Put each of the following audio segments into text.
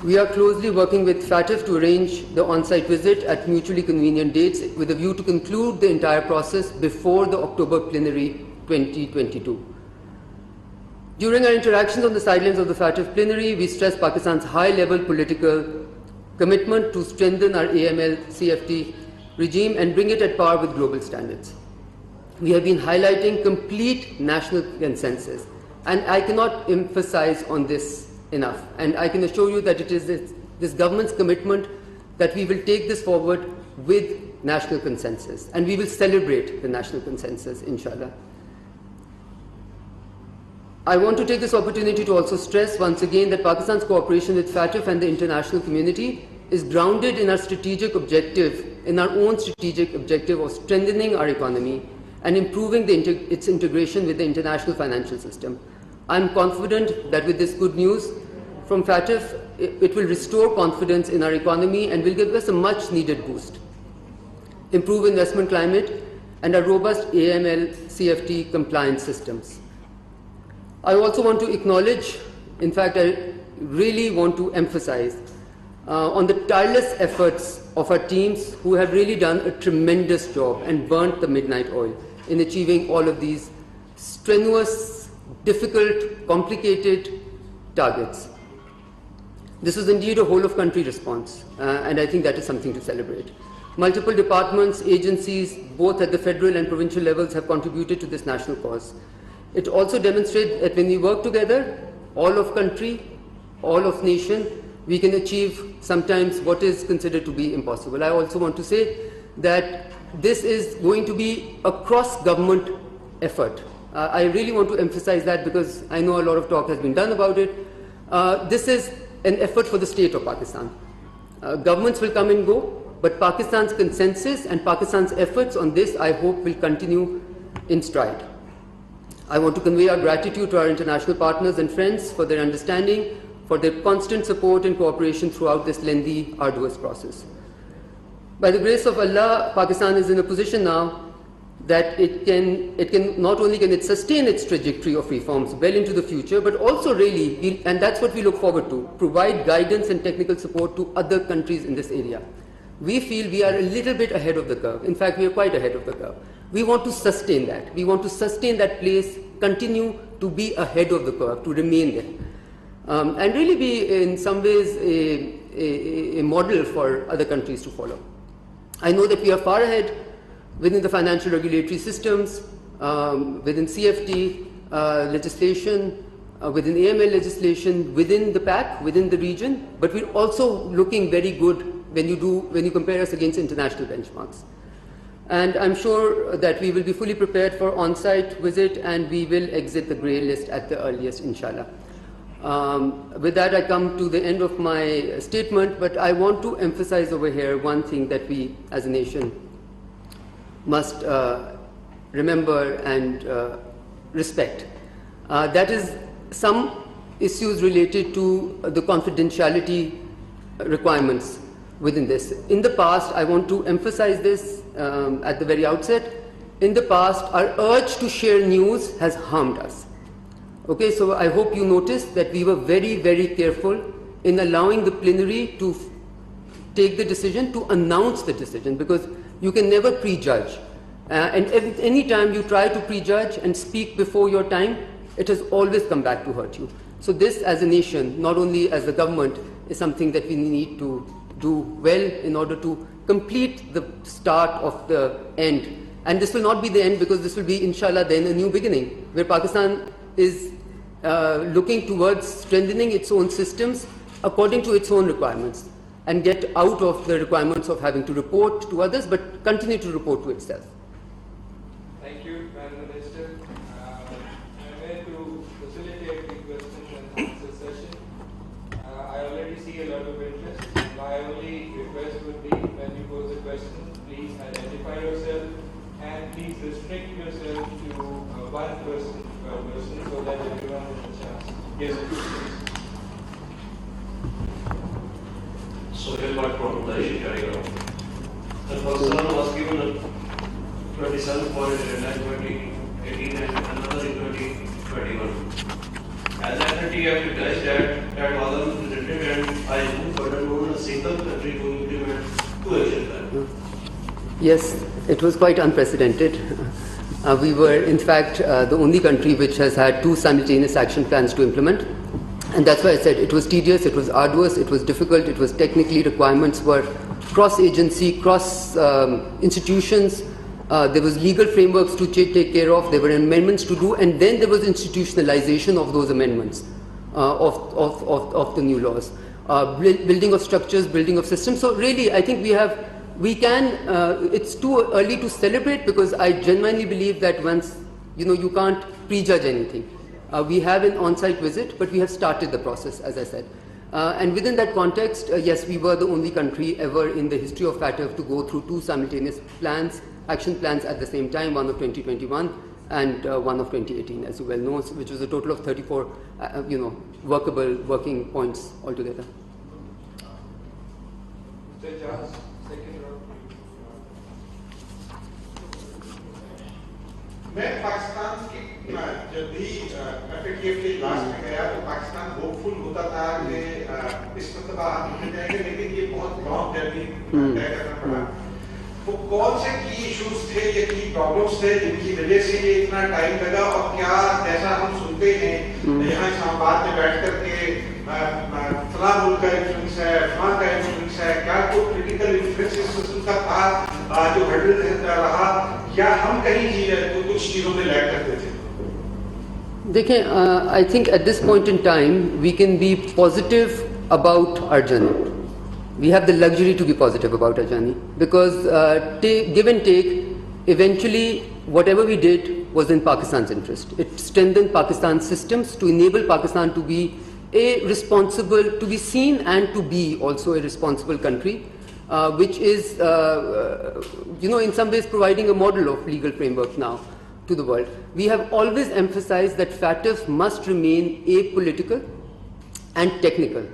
We are closely working with FATF to arrange the on-site visit at mutually convenient dates with a view to conclude the entire process before the October plenary 2022. During our interactions on the sidelines of the FATF plenary, we stressed Pakistan's high-level political commitment to strengthen our AML-CFT regime and bring it at par with global standards. We have been highlighting complete national consensus, and I cannot emphasize on this enough. And I can assure you that it is this government's commitment that we will take this forward with national consensus, and we will celebrate the national consensus, inshallah. I want to take this opportunity to also stress once again that Pakistan's cooperation with FATF and the international community is grounded in our strategic objective, in our own strategic objective of strengthening our economy and improving its integration with the international financial system. I'm confident that with this good news from FATF, it will restore confidence in our economy and will give us a much needed boost, improve investment climate and a robust AML CFT compliance systems. I also want to acknowledge, in fact I really want to emphasize on the tireless efforts of our teams who have really done a tremendous job and burnt the midnight oil in achieving all of these strenuous, difficult, complicated targets. This is indeed a whole-of-country response, and I think that is something to celebrate. Multiple departments, agencies, both at the federal and provincial levels, have contributed to this national cause. It also demonstrates that when we work together, all of country, all of nation, we can achieve sometimes what is considered to be impossible. I also want to say that this is going to be a cross-government effort. I really want to emphasize that because I know a lot of talk has been done about it. This is an effort for the state of Pakistan. Governments will come and go, but Pakistan's consensus and Pakistan's efforts on this, I hope, will continue in stride. I want to convey our gratitude to our international partners and friends for their understanding, for their constant support and cooperation throughout this lengthy, arduous process. By the grace of Allah, Pakistan is in a position now that it can not only can it sustain its trajectory of reforms well into the future, but also really, and that's what we look forward to, provide guidance and technical support to other countries in this area. We feel we are a little bit ahead of the curve. In fact, we are quite ahead of the curve. We want to sustain that. We want to sustain that place, continue to be ahead of the curve, to remain there. And really be in some ways a model for other countries to follow. I know that we are far ahead within the financial regulatory systems, within CFT legislation, within AML legislation, within the PAC, within the region, but we're also looking very good when you compare us against international benchmarks. And I'm sure that we will be fully prepared for on-site visit and we will exit the grey list at the earliest, inshallah. With that, I come to the end of my statement, but I want to emphasize over here one thing that we as a nation must remember and respect. That is some issues related to the confidentiality requirements within this. In the past, I want to emphasize this at the very outset, in the past, our urge to share news has harmed us. Okay, so I hope you noticed that we were very, very careful in allowing the plenary to take the decision, to announce the decision, because you can never prejudge. And any time you try to prejudge and speak before your time, it has always come back to hurt you. So this as a nation, not only as the government, is something that we need to do well in order to complete the start of the end. And this will not be the end, because this will be, inshallah, then a new beginning, where Pakistan is looking towards strengthening its own systems according to its own requirements and get out of the requirements of having to report to others, but continue to report to itself. Thank you, Madam Minister. I'm here to facilitate the questions and answer session. I already see a lot of interest. My only request would be, when you pose a question, please identify yourself and please restrict yourself to one person per person so that everyone has a chance. Yes, please. So here's my proposition carrying out. The Pakistan was given a 27 point in 2018 and another in 2021. As NRT have realized that was unprecedented, and I move further on a single country to implement two action plans. Yes, it was quite unprecedented. We were, in fact, the only country which has had two simultaneous action plans to implement. And that's why I said it was tedious, it was arduous, it was difficult, it was technically, requirements were cross-agency, cross-institutions. There was legal frameworks to take care of, there were amendments to do, and then there was institutionalization of those amendments of the new laws. Building of structures, building of systems. So really, I think it's too early to celebrate, because I genuinely believe that once, you can't prejudge anything. We have an on-site visit, but we have started the process, as I said. And within that context, yes, we were the only country ever in the history of FATF to go through two simultaneous plans, action plans at the same time, one of 2021 and one of 2018, as you well know, which was a total of 34, working points altogether. Mr. Jaz, second round. मैं पाकिस्तान की जब भी FATF के last में गया तो Pakistan hopeful होता था कि इस मरतबा हम निकल जाएंगे, लेकिन ये बहुत लॉन्ग जर्नी तय करना पड़ा। वो कौन से की इश्यूज थे या की प्रॉब्लम्स थे जिनकी वजह से ये इतना टाइम लगा, और क्या जैसा हम सुनते हैं यहाँ इस्लामाबाद में बैठ कर के फलां मुल्क का इन्फ्लुएंस है, फलां का इन्फ्लुएंस है, क्या कोई क्रिटिकल इन्फ्लुएंस इस किस्म का था जो हर्डल रहा, या हम कहीं कुछ चीजों में लैग करते थे? देखें, I think at this point in time we can be positive about our journey. We have the luxury to be positive about our journey, because give and take, eventually whatever we did was in Pakistan's interest. It strengthened Pakistan's systems to enable Pakistan to be to be seen and to be also a responsible country, which is, in some ways providing a model of legal framework now to the world. We have always emphasized that FATF must remain apolitical and technical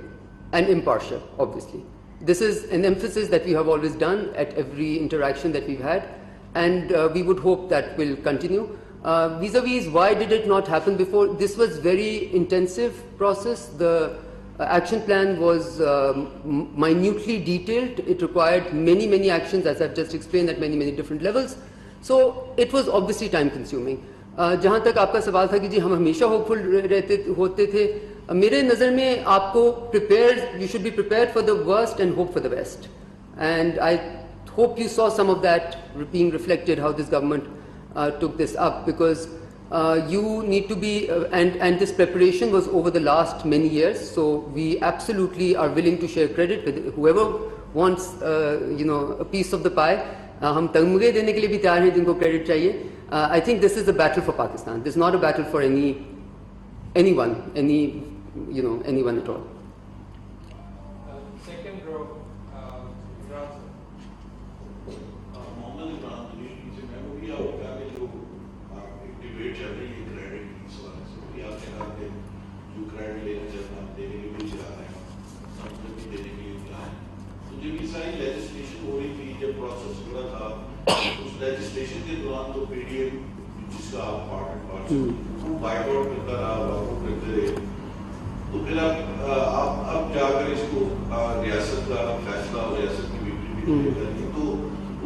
and impartial, obviously. This is an emphasis that we have always done at every interaction that we've had, and we would hope that will continue. Vis-a-vis, why did it not happen before? This was very intensive process. The action plan was minutely detailed. It required many, many actions, as I've just explained, at many, many different levels. So it was obviously time consuming. जहाँ तक आपका सवाल था कि जी हम हमेशा hopeful होते थे, मेरे नज़र में आपको you should be prepared for the worst and hope for the best. And I hope you saw some of that being reflected, how this government took this up, because you need to be, and this preparation was over the last many years, so we absolutely are willing to share credit with whoever wants a piece of the pie. हम तमगे देने के लिए भी तैयार हैं जिनको credit चाहिए. I think this is a battle for Pakistan. This is not a battle for anyone at all. Second row, Imran. Mohammad Imran से मैं वो भी आपको कहा कि जो एक डिबेट चल रही है क्रेडिट की सवाल से, वो भी आपने कहा कि जो क्रेडिट लेना चाहता है देने के लिए चला रहे हैं, समझने भी देने के लिए चला है. तो जब ये सारी लेजिस्लेशन हो रही थी, जब प्रोसेस हो रहा था, उस लेजिस्लेशन के दौरान तो पीडीएम जिसका आप पार्ट एंड पार्ट वो बाइट आउट करता रहा, वॉकआउट करते रहे. तो फिर अब जाकर इसको रियासत का फैसला और रियासत की मीटिंग भी करनी, तो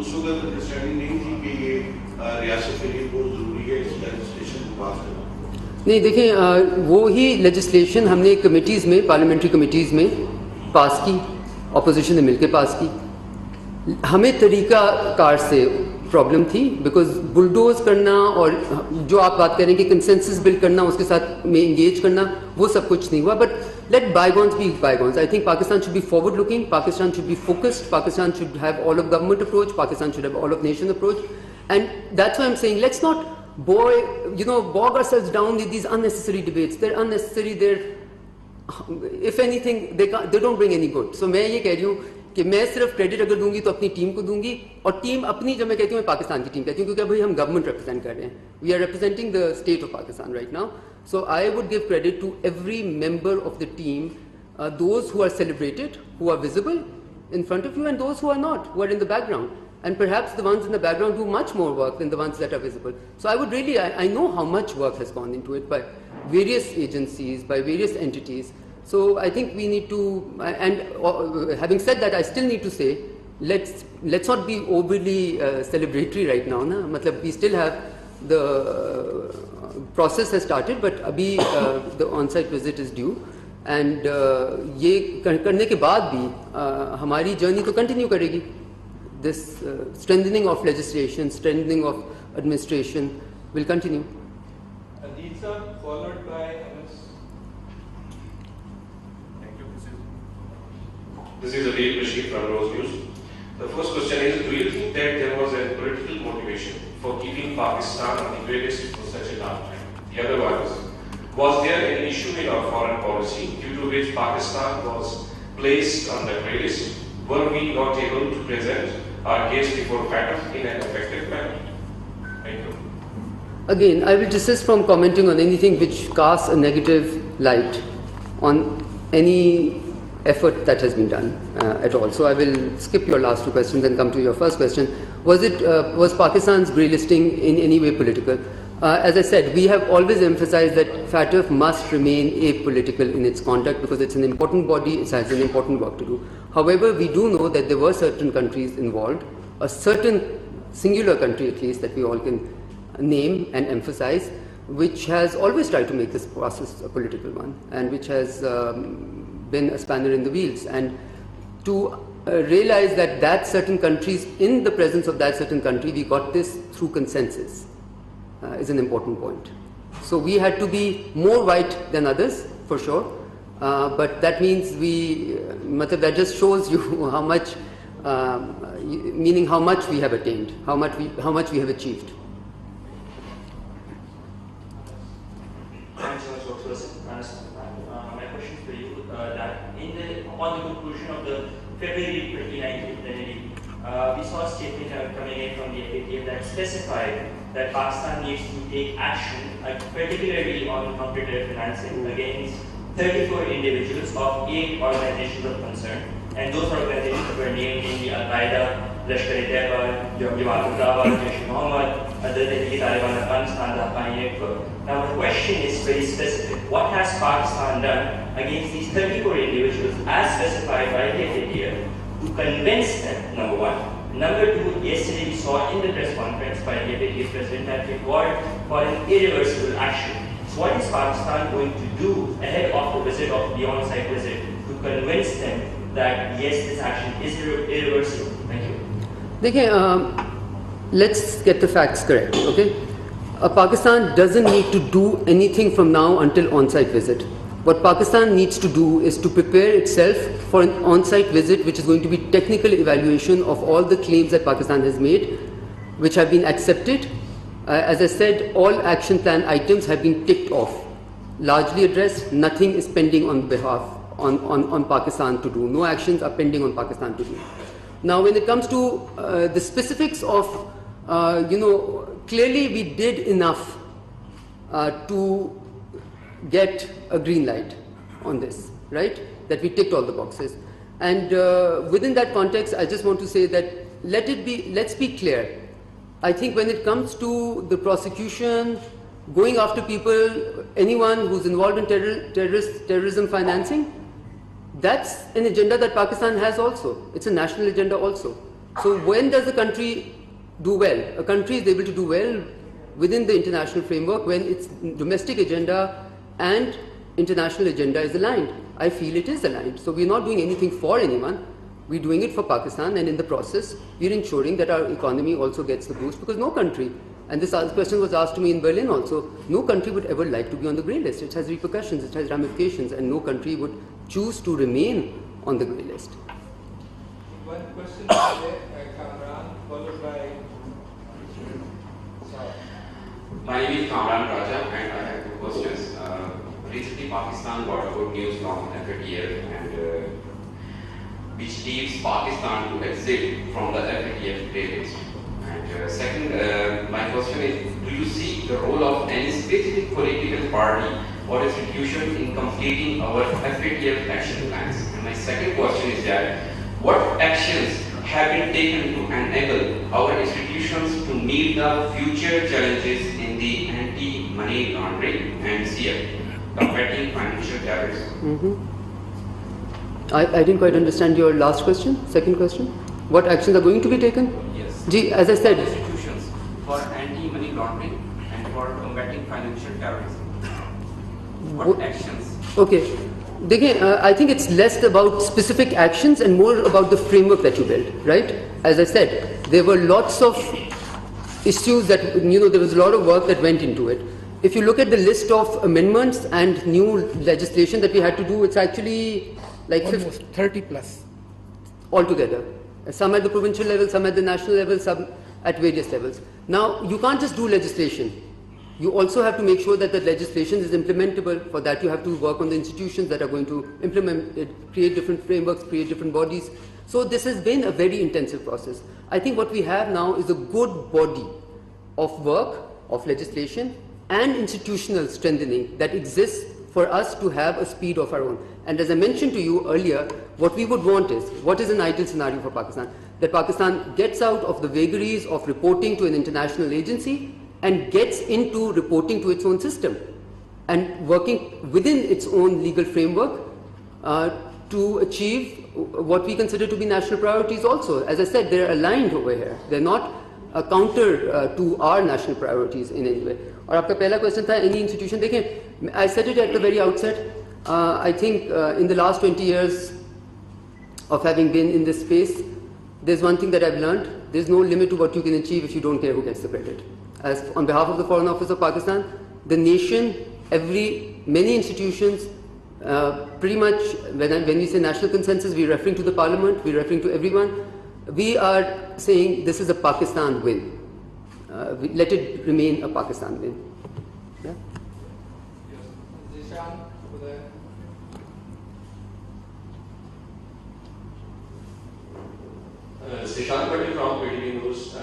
उस वक्त अंडरस्टैंडिंग नहीं थी कि ये रियासत के लिए बहुत जरूरी है इस लेजिस्लेशन को पास करना. नहीं, देखिए, वो ही लेजिस्लेशन हमने कमिटीज़ में, पार्लियामेंट्री कमिटीज़ में पास की, ऑपोजिशन ने मिलकर पास की. हमें तरीका कार से प्रॉब्लम थी, बिकॉज बुलडोज करना और जो आप बात करें कि कंसेंसस बिल्ड करना, उसके साथ में इंगेज करना, वो सब कुछ नहीं हुआ. But let bygones be bygones. I think Pakistan should be forward looking, Pakistan should be focused, Pakistan should have all of government approach, Pakistan should have all of nation approach, and that's why I am saying let's not bog ourselves down with these unnecessary debates. They're unnecessary. If anything, they don't bring any good. So मैं ये कह रही हूँ कि मैं सिर्फ credit अगर दूंगी तो अपनी टीम को दूंगी, और टीम अपनी, जब मैं कहती हूँ मैं पाकिस्तान की टीम कहती हूँ, क्योंकि अभी हम गवर्नमेंट रिप्रेजेंट कर रहे हैं. We are representing the state of Pakistan right now. So I would give credit to every member of the team, those who are celebrated, who are visible in front of you, and those who are not, who are in the background. And perhaps the ones in the background do much more work than the ones that are visible. So I would really, I know how much work has gone into it various agencies, by various entities. So I think we need to, and having said that, I still need to say, let's not be overly celebratory right now. Na? Matlab, we still have the process has started, but abhi the on-site visit is due. And ये करने के बाद भी हमारी journey तो continue करेगी. This strengthening of legislation, strengthening of administration will continue. These are followed by This is Adil Rashid from Awaztvnews. The first question is, do you think that there was a political motivation for keeping Pakistan on the grey list for such a long time? The other one is, was there an issue in our foreign policy due to which Pakistan was placed on the grey list? Were we not able to present our case before FATF in an effective manner? Thank you. Again, I will desist from commenting on anything which casts a negative light on any effort that has been done at all. So I will skip your last two questions and come to your first question. Was Pakistan's grey listing in any way political? As I said, we have always emphasized that FATF must remain apolitical in its conduct because it's an important body, it has an important work to do. However, we do know that there were certain countries involved, a certain singular country at least that we all can name and emphasize, which has always tried to make this process a political one and which has been a spanner in the wheels. And to realize that that certain countries, in the presence of that certain country, we got this through consensus is an important point. So we had to be more white than others, for sure, but that means that just shows you how much, meaning how much we have attained, how much we have achieved. Thanks so much, my question for you that upon the conclusion of the February 2019 plenary, we saw a statement coming in from the FATF that specified that Pakistan needs to take action, particularly on competitive financing, against 34 individuals of 8 organizations of concern, and those organizations were named namely Al-Qaeda, Lashkar-e-Taiba, Jamaat-ul-Dawa, Jaish-e-Mohammed, Pardehi Afghanistan, the Haqqani network. Now the question is very specific. What has Pakistan done against these 34 individuals as specified by the FATF to convince them, number one? Number two, yesterday we saw in the press conference by the FATF president that they called for an irreversible action. So what is Pakistan going to do ahead of the visit, of the on-site visit, to convince them that yes, this action is irreversible? Thank you. Let's get the facts correct, okay? Pakistan doesn't need to do anything from now until on-site visit. What Pakistan needs to do is to prepare itself for an on-site visit which is going to be technical evaluation of all the claims that Pakistan has made, which have been accepted. As I said, all action plan items have been ticked off, largely addressed. Nothing is pending on behalf on Pakistan to do. No actions are pending on Pakistan to do. Now, when it comes to the specifics of, clearly we did enough to get a green light on this, right? That we ticked all the boxes. And within that context, I just want to say that let's be clear. I think when it comes to the prosecution, going after people, anyone who's involved in terrorism financing, that's an agenda that Pakistan has also. It's a national agenda also. So when does a country do well? A country is able to do well within the international framework when its domestic agenda and international agenda is aligned. I feel it is aligned. So we're not doing anything for anyone. We're doing it for Pakistan, and in the process, we're ensuring that our economy also gets the boost, because no country, and this question was asked to me in Berlin also, no country would ever like to be on the grey list. It has repercussions, it has ramifications, and no country would choose to remain on the grey list. One question today, Kamran, followed by... My name is Maamlan Raja, and I have two questions. Recently, Pakistan got a good news from FATF, and which leaves Pakistan to exit from the FATF grey list. And second, my question is, do you see the role of any specific political party or institution in completing our FATF action plans? And my second question is that, what actions have been taken to enable our institutions to meet the future challenges in the anti-money laundering and combating financial terrorism? I didn't quite understand your last question, second question. What actions are going to be taken? Yes. Ji, as I said, institutions for anti-money laundering and for combating financial terrorism. What actions? Okay. I think it's less about specific actions and more about the framework that you built, right? As I said, there were lots of issues that, there was a lot of work that went into it. If you look at the list of amendments and new legislation that we had to do, it's actually like almost 30 plus altogether. Some at the provincial level, some at the national level, some at various levels. Now, you can't just do legislation. You also have to make sure that the legislation is implementable. For that, you have to work on the institutions that are going to implement it, create different frameworks, create different bodies. So this has been a very intensive process. I think what we have now is a good body of work, of legislation, and institutional strengthening that exists for us to have a speed of our own. And as I mentioned to you earlier, what we would want is, what is an ideal scenario for Pakistan? That Pakistan gets out of the vagaries of reporting to an international agency and gets into reporting to its own system and working within its own legal framework to achieve what we consider to be national priorities also. As I said, they're aligned over here. They're not a counter to our national priorities in any way. और आपका पहला question था any institution. देखें, I said it at the very outset. I think in the last 20 years of having been in this space, there's one thing that I've learned. There's no limit to what you can achieve if you don't care who gets the credit. As on behalf of the Foreign Office of Pakistan, the nation, many institutions, pretty much when we say national consensus, we're referring to the parliament, we're referring to everyone. We are saying this is a Pakistan win. Let it remain a Pakistan win. Yeah? Yes. Zishan, over there. Zishan Patel from PDB News.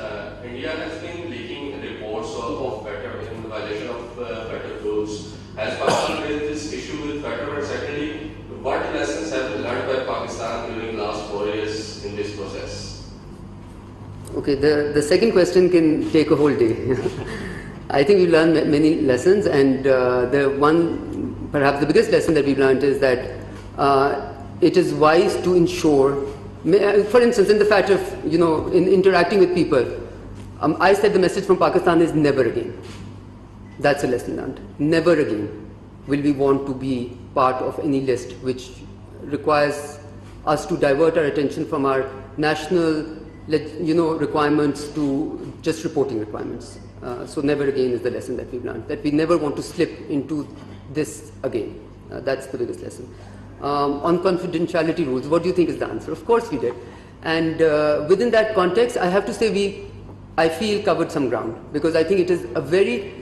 India has been leaking reports of FATF in violation of FATF rules. Has Pakistan raised this issue with FATF? And secondly, what lessons have been learned by Pakistan during the last 4 years in this process? Okay, the second question can take a whole day. I think we've learned many lessons, and perhaps the biggest lesson that we've learned is that it is wise to ensure, for instance, in the fact of, in interacting with people, I said the message from Pakistan is never again. That's a lesson learned. Never again will we want to be part of any list which requires us to divert our attention from our national requirements to just reporting requirements. So never again is the lesson that we've learned, that we never want to slip into this again. That's the biggest lesson. On confidentiality rules, what do you think is the answer? Of course we did. And within that context, I have to say I feel covered some ground, because I think it is a very,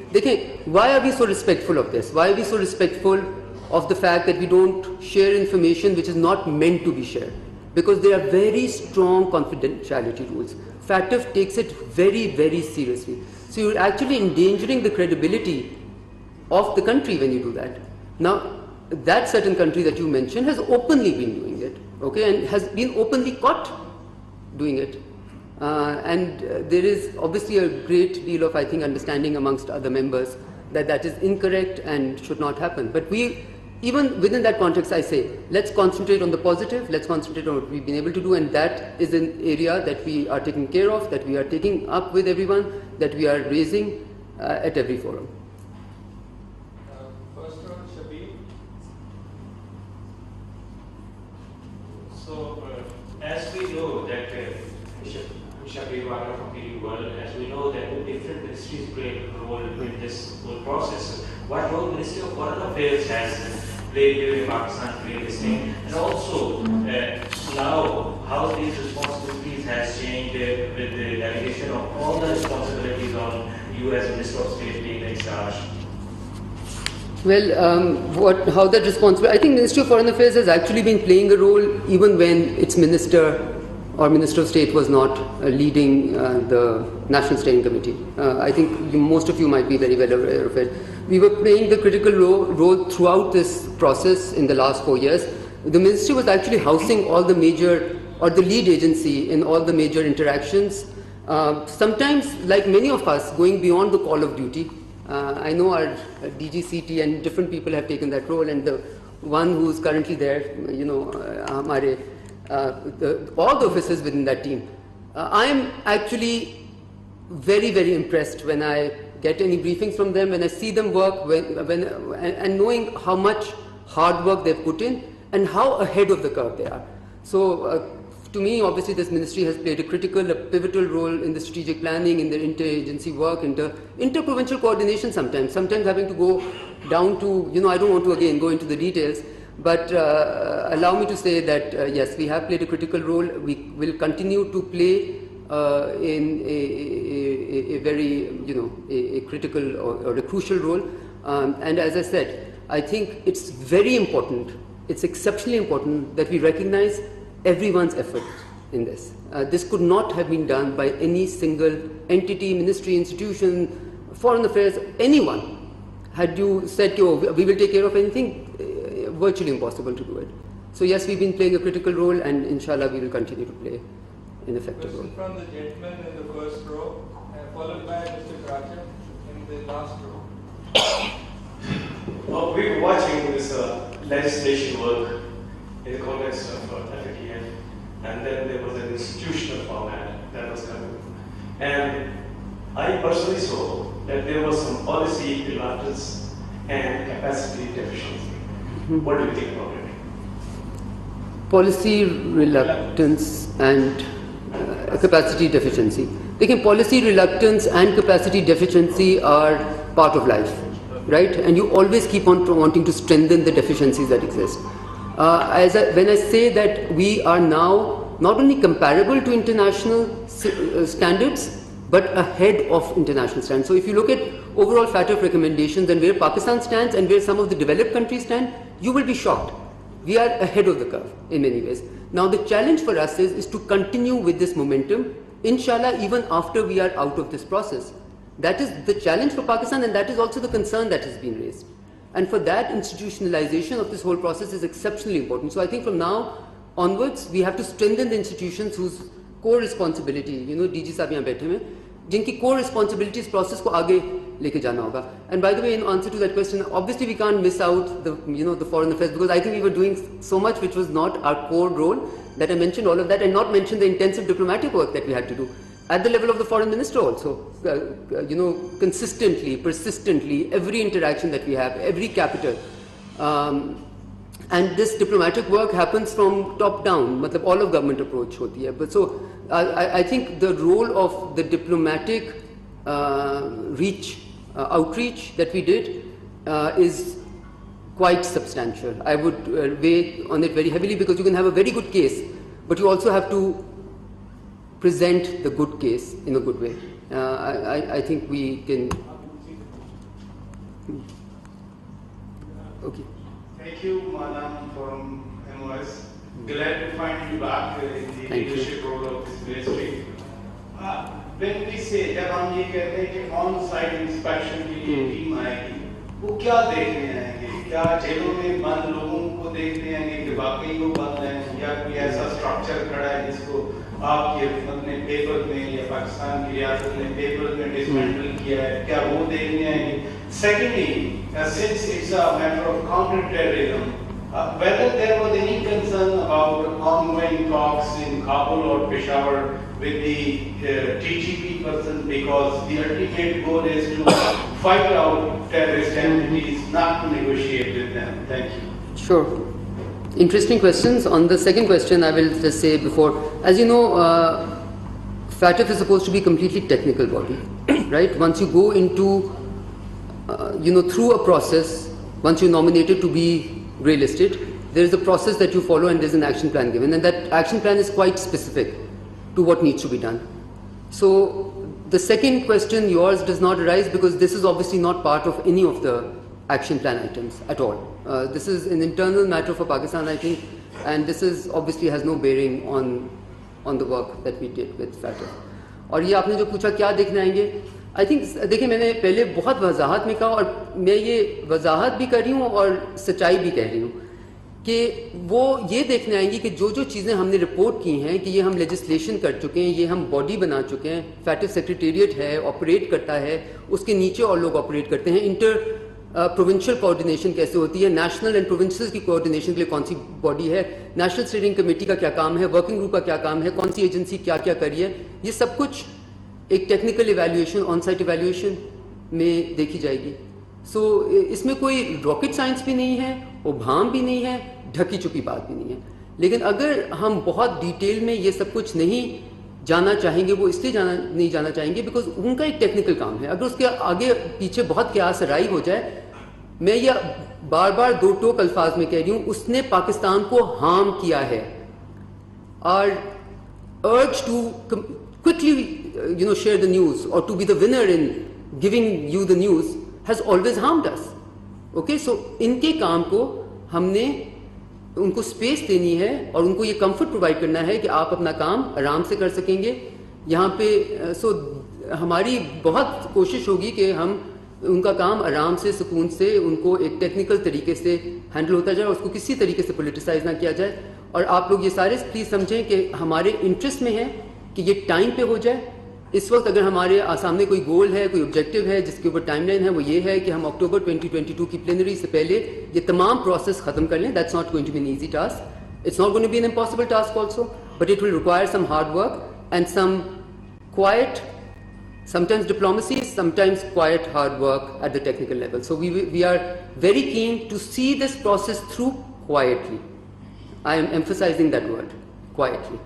why are we so respectful of this? Why are we so respectful of the fact that we don't share information which is not meant to be shared? Because there are very strong confidentiality rules. FATF takes it very, very seriously. So you're actually endangering the credibility of the country when you do that. Now, that certain country that you mentioned has openly been doing it, okay, and has been openly caught doing it. And there is obviously a great deal of, I think, understanding amongst other members that that is incorrect and should not happen. But even within that context, I say, let's concentrate on the positive, let's concentrate on what we've been able to do, and that is an area that we are taking care of, that we are taking up with everyone, that we are raising at every forum. First one, Shabir. So, as we know that Shabir Wara from the world, as we know that different ministries play a role in this whole process. What role Ministry of Foreign Affairs has played during Pakistan played this thing, and also now how these responsibilities has changed with the delegation of all the responsibilities on you as Minister of State being in charge. Well, how that responsibility, I think Ministry of Foreign Affairs has actually been playing a role even when its minister or Minister of State was not leading the National Steering Committee. I think most of you might be very well aware of it. We were playing the critical role throughout this process in the last 4 years. The ministry was actually housing all the major or the lead agency in all the major interactions. Sometimes, like many of us, going beyond the call of duty. I know our DGCT and different people have taken that role, and the one who is currently there, all the officers within that team. I am actually very, very impressed when I get any briefings from them, when I see them work, and knowing how much hard work they've put in and how ahead of the curve they are. So to me, obviously, this ministry has played a pivotal role in the strategic planning, in the inter-agency work, inter-provincial coordination sometimes having to go down to, I don't want to again go into the details, but allow me to say that yes, we have played a critical role. We will continue to play in a very, a critical or a crucial role. And as I said, I think it's very important, it's exceptionally important that we recognize everyone's effort in this. This could not have been done by any single entity, ministry, institution, foreign affairs, anyone. Had you said, oh, we will take care of anything, virtually impossible to do it. So yes, we've been playing a critical role, and inshallah we will continue to play an effective role. From the gentleman in the first row, followed by Mr. Raja in the last row. We were watching this legislation work in the context of FATF, and then there was an institutional format that was coming. And I personally saw that there was some policy reluctance and capacity deficiency. What do you think about it? Policy reluctance and capacity deficiency. Again, policy reluctance and capacity deficiency are part of life, right? And you always keep on wanting to strengthen the deficiencies that exist. When I say that we are now not only comparable to international standards, but ahead of international standards. So if you look at overall FATF recommendations and where Pakistan stands and where some of the developed countries stand, you will be shocked. We are ahead of the curve in many ways. Now the challenge for us is to continue with this momentum, inshallah, even after we are out of this process. That is the challenge for Pakistan, and that is also the concern that has been raised. And for that, institutionalization of this whole process is exceptionally important. So I think from now onwards, we have to strengthen the institutions whose core responsibility, DG साहब यहाँ बैठे हैं, जिनकी core responsibilities process को आगे लेके जाना होगा. And by the way, in answer to that question, obviously we can't miss out the the foreign affairs, because I think we were doing so much which was not our core role, that I mentioned all of that and not mentioned the intensive diplomatic work that we had to do at the level of the foreign minister also. Consistently, persistently, every interaction that we have, every capital. And this diplomatic work happens from top down, matlab all of government approach hoti hai. But so I think the role of the diplomatic outreach that we did is quite substantial. I would weigh on it very heavily, because you can have a very good case, but you also have to present the good case in a good way. I think we can. Okay. Thank you, Madam, from MOS. Glad to find you back in the leadership role of this ministry. When we say, जब हम ये कहते हैं कि on-site inspection के लिए team आएगी, वो क्या देखने आएंगे? क्या जेलों में बंद लोगों को देखने आएंगे कि वाकई वो बंद हैं, या कोई ऐसा स्ट्रक्चर खड़ा है जिसको आपकी हुकूमत ने पेपर में या पाकिस्तान की रियासत ने पेपर में डिसमेंटल किया है, क्या वो देखने आएंगे? Secondly, since it's a matter of counter-terrorism, whether there was any concern about ongoing talks in Kabul or Peshawar with the TGP person, because the ultimate goal is to fight out terrorist entities, not to negotiate with them. Thank you. Sure. Interesting questions. On the second question, I will just say before, as you know, FATF is supposed to be a completely technical body, right? Once you go into through a process, once you're nominated to be grey listed, there is a process that you follow and there's an action plan given, and that action plan is quite specific to what needs to be done. So the second question, yours, does not arise because this is obviously not part of any of the action plan items at all. This is an internal matter for Pakistan, I think, and this is obviously has no bearing on the work that we did with FATF. और ये आपने जो पूछा क्या देखने आएंगे, I think देखिए मैंने पहले बहुत वजाहत में कहा और मैं ये वजाहत भी कर रही हूँ और सच्चाई भी कह रही हूँ कि वो ये देखने आएंगी कि जो जो चीज़ें हमने रिपोर्ट की हैं कि ये हम लेजिस्लेशन कर चुके हैं, ये हम बॉडी बना चुके हैं, फैटिव सेक्रेटेरिएट है, ऑपरेट करता है, उसके नीचे और लोग ऑपरेट करते हैं, इंटर प्रोविंशियल कोऑर्डिनेशन कैसे होती है, नेशनल एंड प्रोविंसेस की कोऑर्डिनेशन के लिए कौन सी बॉडी है, नेशनल स्टीयरिंग कमेटी का क्या काम है, वर्किंग ग्रुप का क्या काम है, कौन सी एजेंसी क्या क्या करी है, ये सब कुछ एक technical evaluation, on site evaluation में देखी जाएगी. सो इसमें कोई रॉकेट साइंस भी नहीं है, उभाम भी नहीं है, ढकी चुकी बात भी नहीं है. लेकिन अगर हम बहुत डिटेल में ये सब कुछ नहीं जाना चाहेंगे, वो इसलिए नहीं जाना चाहेंगे बिकॉज उनका एक टेक्निकल काम है. अगर उसके आगे पीछे बहुत क्यास राई हो जाए, मैं ये बार बार दो टोक अल्फाज में कह रही हूँ, उसने पाकिस्तान को हार्म किया है. Are urged to quickly share the news or to be the winner in giving you the news has always harmed us. Okay, so इनके काम को हमने उनको स्पेस देनी है और उनको ये कंफर्ट प्रोवाइड करना है कि आप अपना काम आराम से कर सकेंगे यहाँ पे. सो हमारी बहुत कोशिश होगी कि हम उनका काम आराम से, सुकून से, उनको एक टेक्निकल तरीके से हैंडल होता जाए, उसको किसी तरीके से पोलिटिसाइज ना किया जाए. और आप लोग ये सारे प्लीज़ समझें कि हमारे इंटरेस्ट में है कि ये टाइम पे हो जाए. इस वक्त अगर हमारे सामने कोई गोल है, कोई ऑब्जेक्टिव है जिसके ऊपर टाइमलाइन है, वो ये है कि हम अक्टूबर 2022 की प्लेनरी से पहले ये तमाम प्रोसेस खत्म कर लें. That's not going to be an easy task, it's not going to be an impossible task also, but it will require some hard work and some quite, sometimes diplomacy, sometimes quiet hard work at the technical level. So we are very keen to see this process through quietly. I am emphasizing that word, quietly.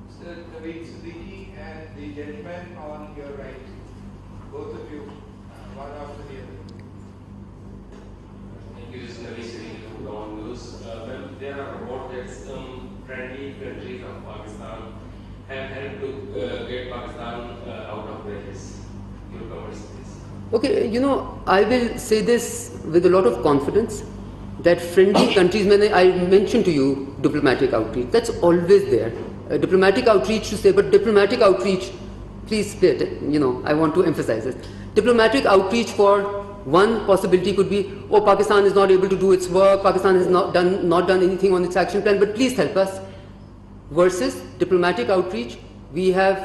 Mr. Naveed Siddiqui and the gentleman on your right, both of you, one after the other. Thank you, this is Naveed Siddiqui from Awaz News. Well, there are reports that some friendly countries of Pakistan have helped to get Pakistan out of crisis. Your comments, please. Okay, I will say this with a lot of confidence that friendly countries, I mentioned to you diplomatic outreach, that's always there. Diplomatic outreach to say, but diplomatic outreach, please pay attention, I want to emphasize this. Diplomatic outreach for one possibility could be, oh, Pakistan is not able to do its work, Pakistan has not done anything on its action plan, but please help us. Versus diplomatic outreach, we have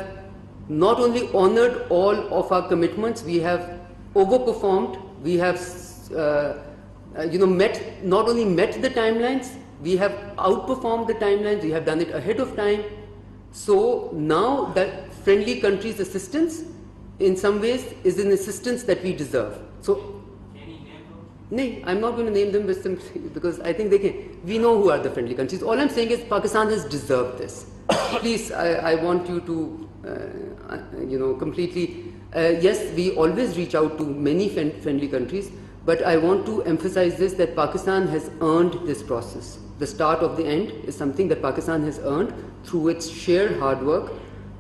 not only honored all of our commitments, we have overperformed, we have not only met the timelines, we have outperformed the timelines, we have done it ahead of time. So now that friendly countries' assistance in some ways is an assistance that we deserve. So no, I'm not going to name them because I think they can. We know who are the friendly countries. All I'm saying is Pakistan has deserved this. Please, I want you to, completely. Yes, we always reach out to many friendly countries, but I want to emphasize this, that Pakistan has earned this process. The start of the end is something that Pakistan has earned through its sheer hard work,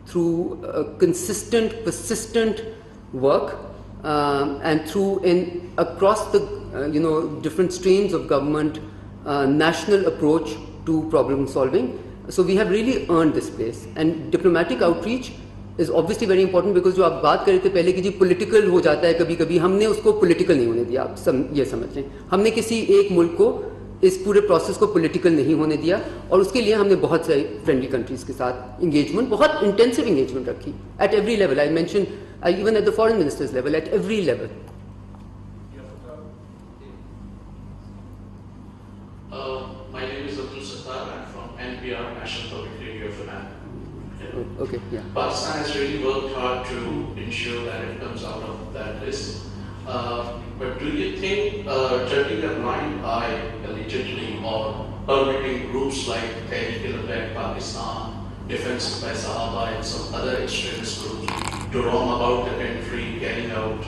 through consistent, persistent work, and through across the different streams of government, national approach to problem solving. So we have really earned this place. And diplomatic outreach is obviously very important because जो आप बात कर रहे थे पहले कि जी political हो जाता है कभी कभी, हमने उसको political नहीं होने दिया. आप ये समझ लें, हमने किसी एक मुल्क को इस पूरे प्रोसेस को political नहीं होने दिया, और उसके लिए हमने बहुत सारी friendly countries के साथ engagement, बहुत intensive engagement रखी at every level. I mentioned even at the foreign ministers level, at every level. My name is Abdul Sattar. I'm from NPR, National Public Radio of Iran. Okay, yeah. Pakistan has really worked hard to ensure that it comes out of that list. But do you think turning a blind eye allegedly or permitting groups like Tehreek-e-Labbaik Pakistan, Defense by Sahaba, and some other extremist groups to roam about the country carrying out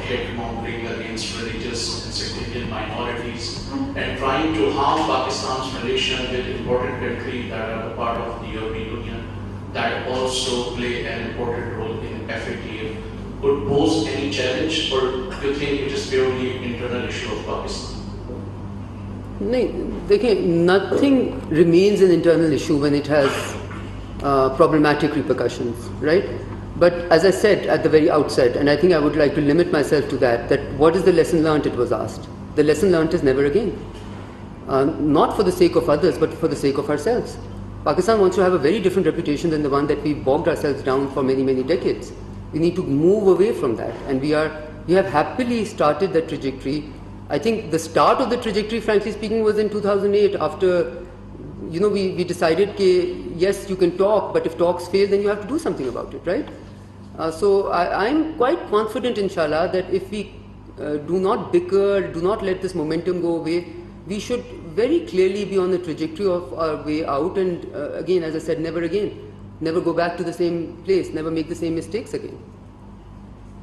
hate-mongering against religious and sectarian minorities and trying to harm Pakistan's relation with important countries that are a part of the European Union that also play an important role in FATF, would pose any challenge, or do you think it is purely internal issue of Pakistan? No, nothing remains an internal issue when it has problematic repercussions, right? But as I said at the very outset, and I think I would like to limit myself to that what is the lesson learned, it was asked. The lesson learned is never again. not for the sake of others, but for the sake of ourselves. Pakistan wants to have a very different reputation than the one that we bogged ourselves down for many, many decades. We need to move away from that, and we have happily started that trajectory. I think the start of the trajectory, frankly speaking, was in 2008 after, we decided that yes, you can talk, but if talks fail, then you have to do something about it, right? So I'm quite confident, inshallah, that if we do not bicker, do not let this momentum go away, we should very clearly be on the trajectory of our way out, and again, as I said, never again. Never go back to the same place, never make the same mistakes again.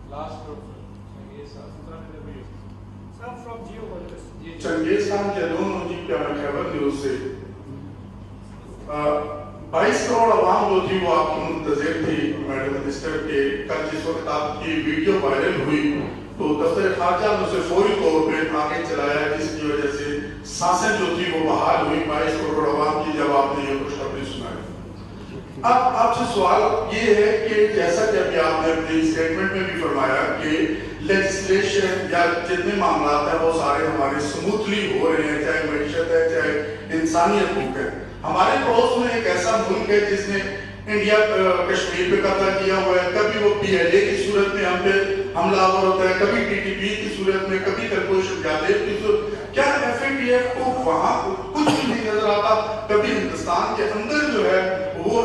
Last group. Changez Khan के दोनों जी प्यारा खबर news से 22 करोड़ आवाम जो थी वो आपकी मुंतजिर थी मैडम मिनिस्टर के। कल जिस वक्त आपकी वीडियो वायरल हुई तो दफ्तर खारजा ने उसे फौरी तौर पे आगे चलाया, जिसकी वजह से सांसें जो थी वो बहाल हुई 22 करोड़ आवाम की जब आपने ये खुशखबरी सुनाई। अब आपसे सवाल ये है कि जैसा कि अभी आपने अपने स्टेटमेंट में भी फरमाया कि लेजिस्लेशन या जितने मामला हैं वो सारे हमारे स्मूथली हो रहे हैं, चाहे मईशत है चाहे इंसानी हकूक है। हमारे पड़ोस में एक ऐसा मुल्क है जिसने इंडिया कश्मीर पे कब्जा किया हुआ है, कभी वो PLA की सूरत में हम पे हमलावर होता है, कभी TTP की सूरत में, कभी तरकोश जादेव की सूरत। क्या FATF को वहाँ कुछ भी नहीं नजर आता? कभी हिंदुस्तान के अंदर जो है वो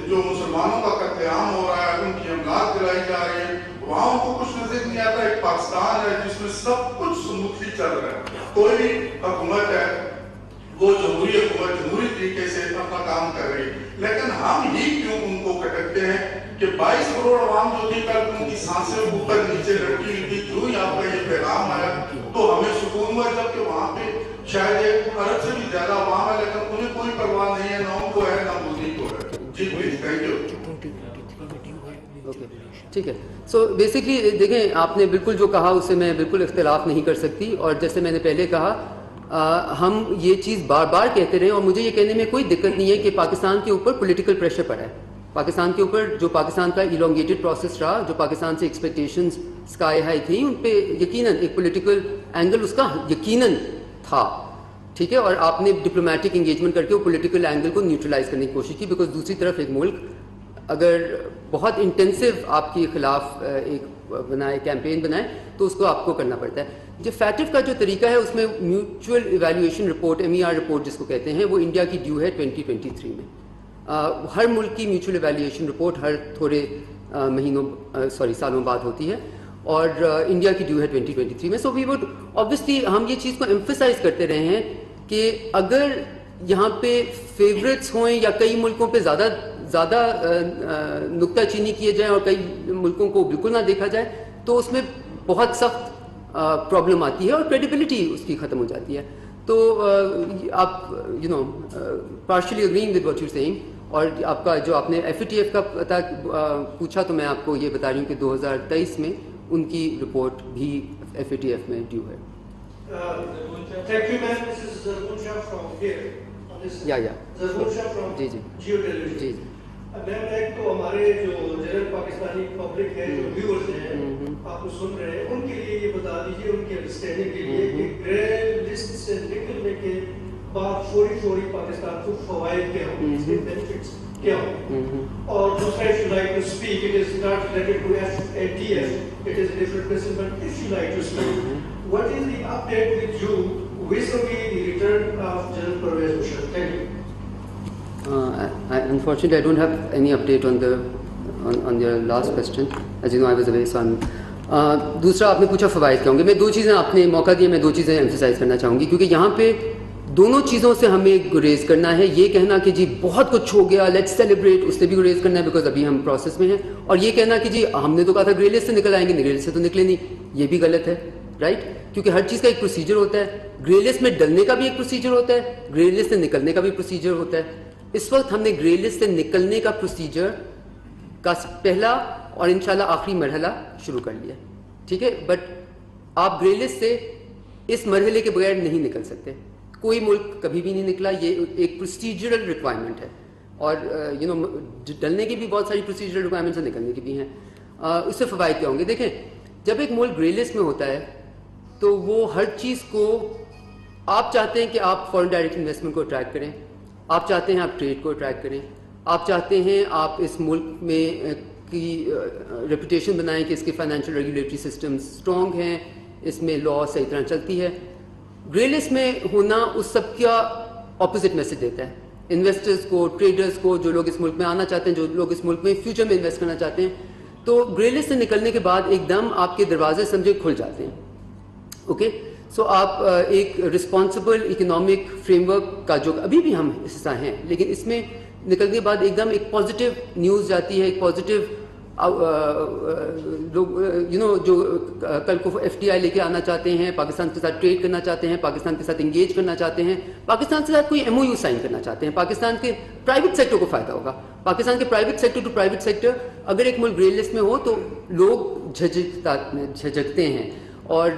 जो मुसलमानों का कत्लेआम हो रहा है, उनकी अमलाक जलाई जा रही है, वहाँ उनको कुछ नजर नहीं आता। एक पाकिस्तान है जिसमें सब कुछ स्मूथली चल रहा है, कोई भी हुकूमत है वो जमहूरी हुकूमत जमहूरी तरीके से अपना काम कर रही है, लेकिन हम ही क्यों उनको कटकते हैं कि 22 करोड़ आवाम जो थी कल उनकी सांसें ऊपर नीचे लटकी हुई थी। जो ही आपका ये पैगाम आया तो हमें सुकून हुआ, जबकि वहाँ पे शायद एक अरब से भी ज्यादा आवाम है, लेकिन उन्हें कोई परवाह नहीं है, ना उनको है ना मोदी को है। जी प्लीज, थैंक यू। ओके, ठीक है। सो बेसिकली देखें, आपने बिल्कुल जो कहा उससे मैं बिल्कुल इख्तिलाफ नहीं कर सकती, और जैसे मैंने पहले कहा हम ये चीज़ बार बार कहते रहे, और मुझे ये कहने में कोई दिक्कत नहीं है कि पाकिस्तान के ऊपर पॉलिटिकल प्रेशर पड़ा है। पाकिस्तान के ऊपर जो पाकिस्तान का इलोंगेटेड प्रोसेस रहा, जो पाकिस्तान से एक्सपेक्टेशंस स्काई हाई थी, उन पे यकीनन एक पॉलिटिकल एंगल उसका यकीनन था, ठीक है। और आपने डिप्लोमेटिक एंगेजमेंट करके वो पॉलिटिकल एंगल को न्यूट्रलाइज करने की कोशिश की, बिकॉज दूसरी तरफ एक मुल्क अगर बहुत इंटेंसिव आपके खिलाफ एक बनाए कैंपेन बनाए तो उसको आपको करना पड़ता है। जो फैटिफ का जो तरीका है उसमें mutual evaluation report, MER report जिसको कहते हैं, वो इंडिया की ड्यू है 2023 में। हर मुल्क की म्यूचुअल इवैल्यूएशन रिपोर्ट हर थोड़े सालों बाद होती है, और इंडिया की ड्यू है 2023 में। सो वी वुड ऑब्वियसली हम ये चीज़ को एम्फसाइज करते रहे हैं कि अगर यहाँ पे फेवरेट्स हों या कई मुल्कों पे ज़्यादा नुक्ताचीनी किए जाए और कई मुल्कों को बिल्कुल ना देखा जाए, तो उसमें बहुत सख्त प्रॉब्लम आती है और क्रेडिबिलिटी उसकी ख़त्म हो जाती है। तो आप partially agreeing with what you saying, और आपका जो आपने FATF का पता पूछा, तो मैं आपको ये बता रही हूँ कि 2023 में उनकी रिपोर्ट भी FATF में ड्यू है। Thank you, ma'am. This is Zarbunsha from here. Zarbunsha from जी Geo Television. जी। मैम, एक तो हमारे जो जनरल पाकिस्तानी पब्लिक है, जो व्यूअर्स हैं, आपको सुन रहे हैं, उनके लिए ये बता दीजिए, उनकी अंडरस्टैंडिंग के लिए कि ग्रे लिस्ट से निकलने के बाद फौरी पाकिस्तान को फवायद क्या होंगे, इसके बेनिफिट्स क्या होंगे। और दूसरा, if you like to speak, it is not related to FATF, it is a different person, but if you like to speak, what is the update with you vis-a-vis the return of General Parvez Musharraf? Thank you. Unfortunately, I don't have any update on your last question. As you know, I was away, so I'm. दूसरा आपने पूछा फवायद क्या होंगे। मैं दो चीज़ें, आपने मौका दिया, मैं दो चीज़ें एम्फसाइज करना चाहूँगी, क्योंकि यहाँ पे दोनों चीज़ों से हमें गुरेज करना है। ये कहना कि जी बहुत कुछ हो गया, लेट्स सेलिब्रेट, उससे भी गुरेज करना है, बिकॉज अभी हम प्रोसेस में हैं। और ये कहना कि जी हमने तो कहा था ग्रे लिस्ट से निकल आएंगे, ग्रे लिस्ट से तो निकले नहीं, ये भी गलत है, राइट। क्योंकि हर चीज़ का एक प्रोसीजर होता है, ग्रे लिस्ट में डलने का भी एक प्रोसीजर होता है, ग्रे लिस्ट से निकलने का भी प्रोसीजर होता है। इस वक्त हमने ग्रे लिस्ट से निकलने का प्रोसीजर का पहला और इंशाल्लाह आखिरी मरहला शुरू कर लिया, ठीक है। बट आप ग्रे लिस्ट से इस मरहले के बगैर नहीं निकल सकते, कोई मुल्क कभी भी नहीं निकला, ये एक प्रोसीजरल रिक्वायरमेंट है। और डलने की भी बहुत सारी प्रोसीजरल रिक्वायरमेंट्स हैं, निकलने की भी हैं। उससे फ़वाइद क्या होंगे? देखें, जब एक मुल्क ग्रे लिस्ट में होता है तो वो हर चीज़ को آپ چاہتے ہیں کہ آپ فورن ڈائریکٹ انویسٹمنٹ کو اٹریکٹ کریں, آپ چاہتے ہیں آپ ٹریڈ کو اٹریکٹ کریں, آپ چاہتے ہیں آپ اس ملک میں کی ریپوٹیشن بنائیں کہ اس کے فائنینشیل ریگولیٹری سسٹم اسٹرانگ ہیں, اس میں لا صحیح طرح چلتی ہے. گرے لسٹ میں ہونا اس سب کا اپوزٹ میسج دیتا ہے انویسٹرز کو, ٹریڈرز کو, جو لوگ اس ملک میں آنا چاہتے ہیں, جو لوگ اس ملک میں فیوچر میں انویسٹ کرنا چاہتے ہیں. تو گرے لسٹ سے نکلنے کے بعد ایک دم آپ کے دروازے سمجھے کھل جاتے ہیں. اوکے, سو آپ ایک رسپانسبل اکنامک فریم ورک کا جو ابھی بھی ہم حصہ ہیں, لیکن اس میں نکلنے کے بعد ایک دم ایک پازیٹیو نیوز جاتی ہے, ایک پازیٹیو لوگ جو کل کو ایف ٹی آئی لے کے آنا چاہتے ہیں, پاکستان کے ساتھ ٹریڈ کرنا چاہتے ہیں, پاکستان کے ساتھ انگیج کرنا چاہتے ہیں, پاکستان کے ساتھ کوئی ایم او یو سائن کرنا چاہتے ہیں, پاکستان کے پرائیویٹ سیکٹر کو فائدہ ہوگا. پاکستان کے private sector to private sector اگر ایک ملک گرے لسٹ میں ہو تو لوگ جھجکتے ہیں اور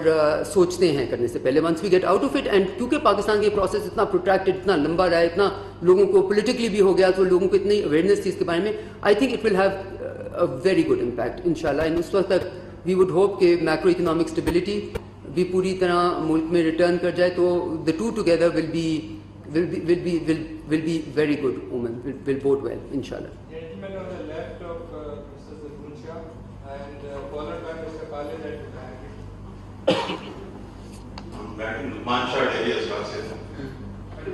سوچتے ہیں کرنے سے پہلے, once we get out of it. And کیونکہ پاکستان کے پروسیس اتنا پروٹریکٹڈ, اتنا لمبا رہا ہے, اتنا لوگوں کو پولیٹیکلی بھی ہو گیا, تو لوگوں کو اتنی اویئرنیس تھی اس کے بارے میں, I think it will have a very good impact inshallah. And اس وقت تک we would hope کہ macro economic stability بھی پوری طرح ملک میں ریٹرن کر جائے, تو the two together will be very good, will bode well inshallah. Gentleman on the left of Mr. Zabunsha and followed by Mr. Khalid at the back. پردیہی سے madam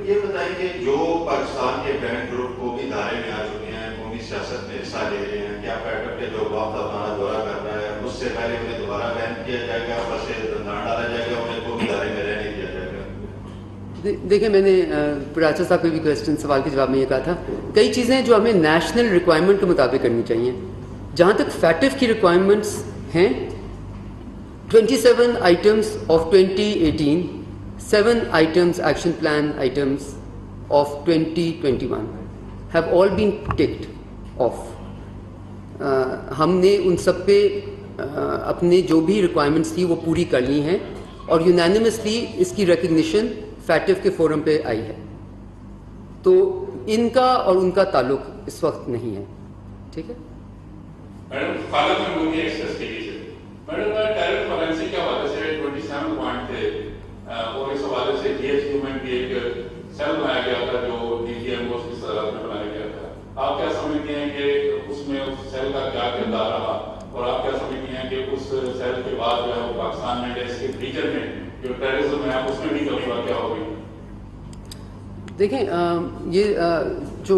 یہ بتائیں کہ جو پاکستان کے بینک گروپ کو بھی دھارے میں آ چکے ہیں, قومی سیاست میں حصہ لے رہے ہیں, کیا پیٹر کے جو وقت اپنا دورہ کر رہا ہے اس سے پہلے انہیں دوبارہ بین کیا جائے گا, بس زندان ڈالا جائے گا, انہیں قومی دھارے میں رہنے دیا جائے گا؟ دیکھیں, میں نے پراچا صاحب کو بھی سوال کے جواب میں یہ کہا تھا, کئی چیزیں جو ہمیں نیشنل ریکوائرمنٹ کے مطابق کرنی چاہیے. جہاں تک فیٹف کی ریکوائرمنٹس ہیں, 27 items of 2018, 7 items action plan items of 2021 have all been ticked off. ہم نے ان سب پہ اپنے جو بھی ریکوائرمنٹس تھی وہ پوری کر لی ہیں, اور یونینیمسلی اس کی ریکگنیشن فیٹف کے فورم پہ آئی ہے. تو ان کا اور ان کا تعلق اس وقت نہیں ہے. ٹھیک ہے میڈم, خالد محمودی ایکسس کے لیے میڈم ٹیرر فائنینسنگ کے حوالے سے 27 پوائنٹ تھے, اور اس حوالے سے جی ایس یو میں بھی ایک سیل بنایا گیا تھا جو ڈی جی ایم او کی صدارت میں بنایا گیا تھا. آپ کیا سمجھتے ہیں کہ اس میں اس سیل کا کیا کردار رہا, اور آپ کیا سمجھتے ہیں کہ اس سیل کے بعد جو ہے پاکستان میں جیسے ریجن میں جو ٹیررزم ہے اس میں بھی کمی واقع ہوگی؟ دیکھیں, یہ جو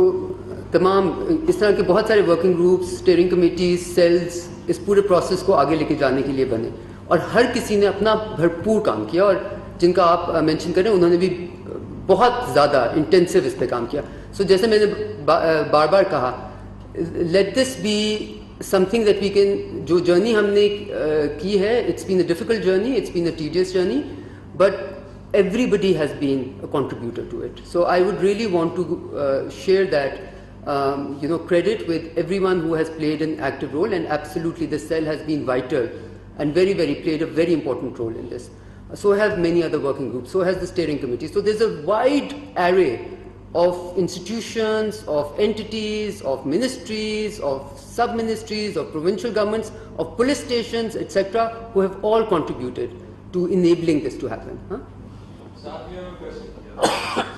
تمام اس طرح کے بہت سارے working groups, steering committees, cells اس پورے پروسیس کو آگے لے کے جانے کے لیے بنے, اور ہر کسی نے اپنا بھرپور کام کیا, اور جن کا آپ مینشن کریں انہوں نے بھی بہت زیادہ انٹینسو اس پہ کام کیا. سو جیسے میں نے بار بار کہا, let this be something that we can, جو جرنی ہم نے کی ہے, it's been a difficult journey, it's been a tedious journey, but everybody has been a contributor to it. So I would really want to share that credit with everyone who has played an active role, and absolutely this cell has been vital and very played a very important role in this. So have many other working groups, so has the steering committee. So there's a wide array of institutions, of entities, of ministries, of sub-ministries, of provincial governments, of police stations, etc., who have all contributed to enabling this to happen. Saab, you have a question?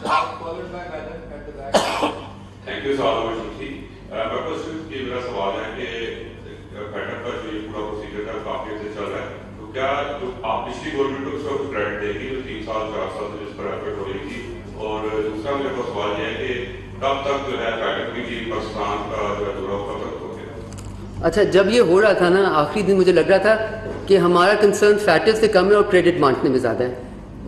Saab, followed by Madam at the back. Thank you, Saab. My question is, میرا سوال ہے کہ Peter کا جو پورا procedure تھا کافی عرصے چل رہا ہے, تو کیا جو آپ پچھلی گورنمنٹ کو اس کا کریڈٹ دے گی جو 3 سال 4 سال سے جس پر ایفرٹ ہو رہی تھی؟ اور دوسرا میرے پاس سوال یہ ہے کہ کب تک جو ہے پیٹر کی پاکستان کا جو ہے دورہ کب تک ہو گیا؟ اچھا, جب یہ ہو رہا تھا نا آخری دن, مجھے لگ رہا تھا کہ ہمارا کنسرن فیٹف سے کم ہے اور کریڈٹ بانٹنے میں زیادہ ہے.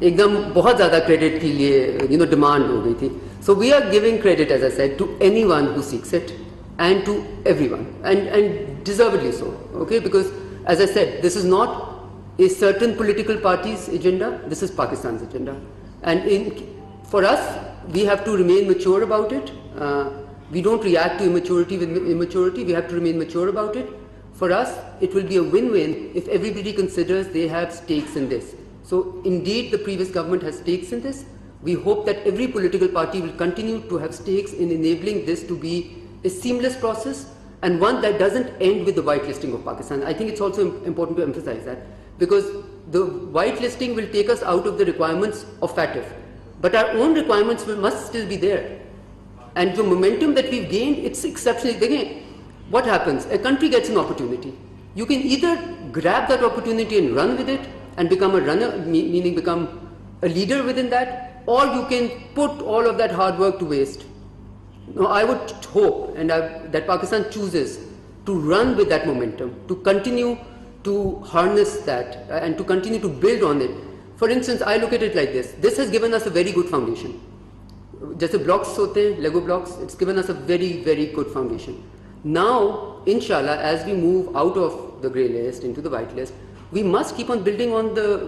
ایک دم بہت زیادہ کریڈٹ کے لیے ڈیمانڈ ہو گئی تھی. So we are giving credit as I said to anyone who seeks it, and to everyone, and deservedly so. Okay, because as I said this is not a certain political parties agenda, this is Pakistan's agenda, and for us we have to remain mature about it. We don't react to immaturity with immaturity, we have to remain mature about it. For us it will be a win-win if everybody considers they have stakes in this. So indeed the previous government has stakes in this. We hope that every political party will continue to have stakes in enabling this to be a seamless process, and one that doesn't end with the whitelisting of Pakistan. I think it's also important to emphasize that, because the whitelisting will take us out of the requirements of FATF. But our own requirements must still be there. And the momentum that we've gained, it's exceptionally. Again, what happens? A country gets an opportunity. You can either grab that opportunity and run with it and become a runner, meaning become a leader within that, or you can put all of that hard work to waste. Now, I would hope that Pakistan chooses to run with that momentum, to continue to harness that and to continue to build on it. For instance, I look at it like this. This has given us a very good foundation. Jaise blocks hote hain, Lego blocks, it's given us a very, very good foundation. Now, inshallah, as we move out of the grey list into the white list, we must keep on building on the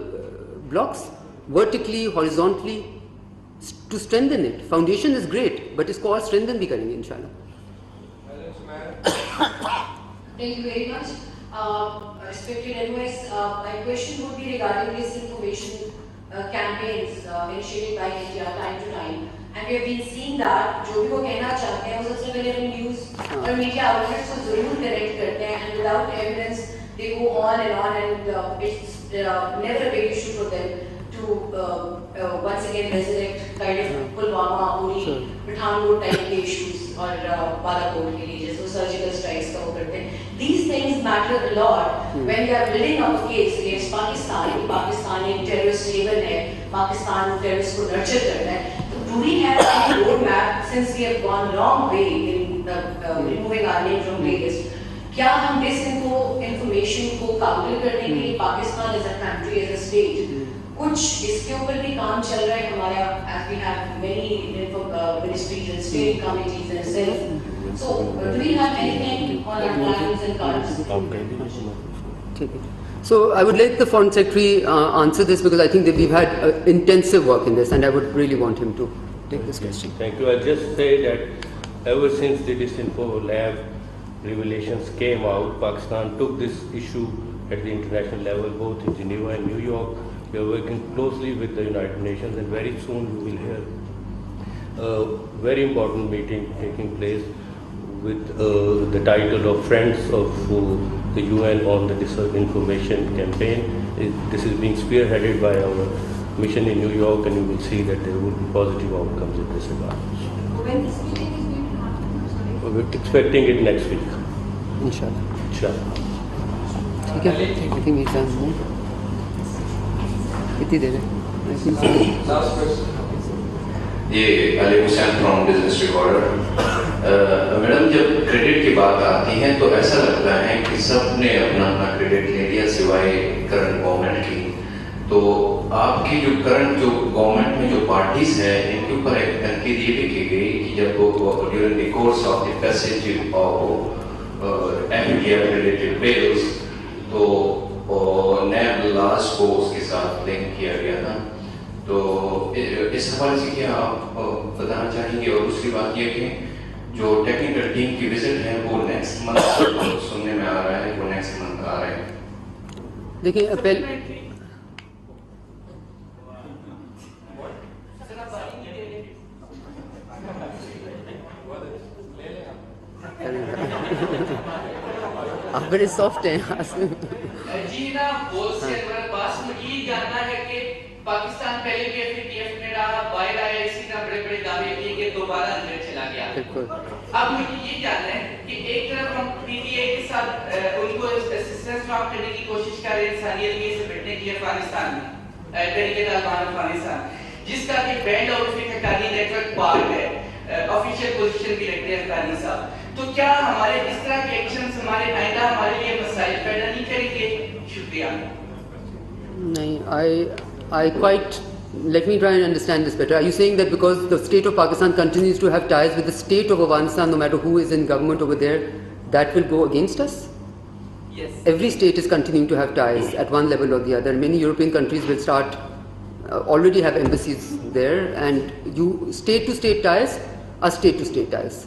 blocks, vertically, horizontally, to strengthen it. Foundation is great, but isko aur strengthen bhi karenge, inshallah. Thank you very much. Respected MOS, my question would be regarding disinformation campaigns initiated by India time to time. And we have been seeing that जो भी वो कहना चाहते हैं वो सबसे पहले अपनी न्यूज़ और मीडिया आउटलेट्स को जरूर कनेक्ट करते हैं and without evidence they go on and it's never a big issue for them to once again resurrect kind of Pulwama, Uri, Pathankot type के issues और बालाकोट के लिए जैसे वो surgical strikes का वो करते हैं. These things matter a lot when we are building up a case against Pakistan. Pakistan एक terrorist haven है, Pakistan terrorists को nurture करता है. Do we have any roadmap since we have gone a long way in removing our name from grey list? क्या हम disinformation को counter करने के लिए Pakistan as a country, as a state, कुछ इसके ऊपर भी काम चल रहा है हमारा, as we have many ministries and steering committees and itself. So do we have anything on our plans and cards? So I would let the Foreign Secretary answer this because I think that we've had intensive work in this and I would really want him to take this question. Thank you. I'll just say that ever since the Disinfo Lab revelations came out, Pakistan took this issue at the international level, both in Geneva and New York. We are working closely with the United Nations and very soon you will hear a very important meeting taking place with the title of Friends of the UN on the Disinformation Campaign. This is being spearheaded by our mission in New York and you will see that there will be positive outcomes in this regard. When this meeting is going to happen? We're expecting it next week. Inshallah. Inshallah. I think he's done. Last question. ये Ali Hussain from business recorder. Madam जब credit की बात आती है तो ऐसा लगता है कि सब ने अपना अपना क्रेडिट ले लिया सिवाय करंट गवर्नमेंट की. तो आपकी जो करंट जो गवर्नमेंट में जो पार्टीज हैं इनके ऊपर एक तनकीद ये भी की गई कि जब वो during the course of the passage of FTF related bills तो नैब लॉज को उसके साथ लिंक किया गया था. तो इस हवाले से क्या आप बताना चाहेंगे? और दूसरी बात ये कि जो टेक्निकल टीम की विजिट है वो नेक्स्ट मंथ सुनने में आ रहा है, वो नेक्स्ट मंथ आ रहा है. देखिए अपील आप बड़े सॉफ्ट हैं. जी ना बोल से पास में ये जानना है कि पाकिस्तान पहले भी एफटीएफ में रहा, बाहर आया, इसी तरह बड़े बड़े दावे किए कि दोबारा अंदर चला गया. अब मुझे ये जानना है कि एक तरफ हम पीटीए के साथ उनको असिस्टेंस फ्राहम करने की कोशिश कर रहे हैं इंसानियत के से बैठने के लिए अफगानिस्तान में तरीके तालिबान अफगानिस्तान, जिसका कि band out of Haqqani network part है, ऑफिशियल पोजीशन भी रखते हैं हक्कानी साहब. तो क्या हमारे इस तरह के एक्शंस हमारे आइंदा हमारे लिए मसाइल पैदा नहीं करेंगे? शुक्रिया. नहीं, I quite, let me try and understand this better. Are you saying that because the state of Pakistan continues to have ties with the state of Afghanistan, no matter who is in government over there, that will go against us? Yes. Every state is continuing to have ties at one level or the other. Many European countries will start, already have embassies there, and state to state ties are state to state ties.